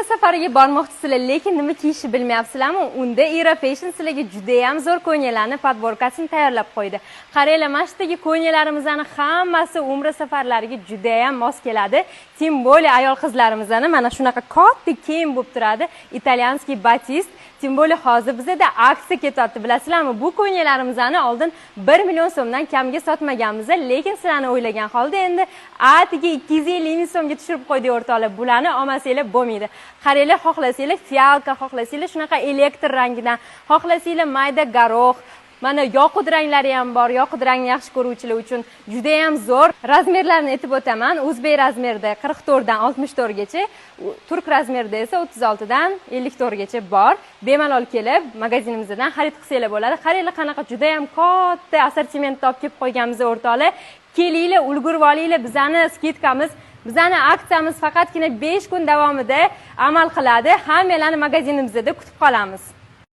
Safariga bormoqchisizlar, lekin nima kiyishni bilmayapsizlarmi? Unda Era Fashion sizlarga juda ham zo'r ko'ylaklarni podborkasini tayyorlab qo'ydi. Qaranglar, mana shu yerdagi ko'ylaklarimizni hammasi umra safarlariga juda ham mos keladi. Tim bo'li ayol qizlarimizni mana shunaqa katta kiyim bo'lib turadi. Italyanskiy batist. Tim bo'li hozir bizda aksiya ketyapti, bilasizlarmi? Bu ko'ylaklarimizni oldin 1 million so'mdan kamga sotmaganmiz, lekin sizlarni o'ylagan holda endi atiga 250 ming so'mga tushirib qo'ydik o'rtoqlar. Bularni olmasanglar bo'lmaydi. Qaranglar, xohlasanglar fialka, xohlasanglar shunaqa elektr rangidan, xohlasanglar mayda garoq. Mana yoqut ranglari ham bor. Yoqut rangni yaxshi ko'ruvchilar uchun juda ham zo'r. Razmerlarni aytib o'taman. O'zbek razmerida 44 dan 64 gacha, turk razmerida esa 36 dan 54 gacha bor. Bemalol kelib magazinimizdan xarid qilsanglar bo'ladi. Qaranglar, qanaqa juda ham katta assortimentda olib kelib qo'yganmiz o'rtoqlar. Kelinglar, ulgurib olinglar. Bizani skidkamiz, bizani aksiyamiz faqatgina 5 kun davomida amal qiladi. Hammalarni magazinimizda kutib qolamiz.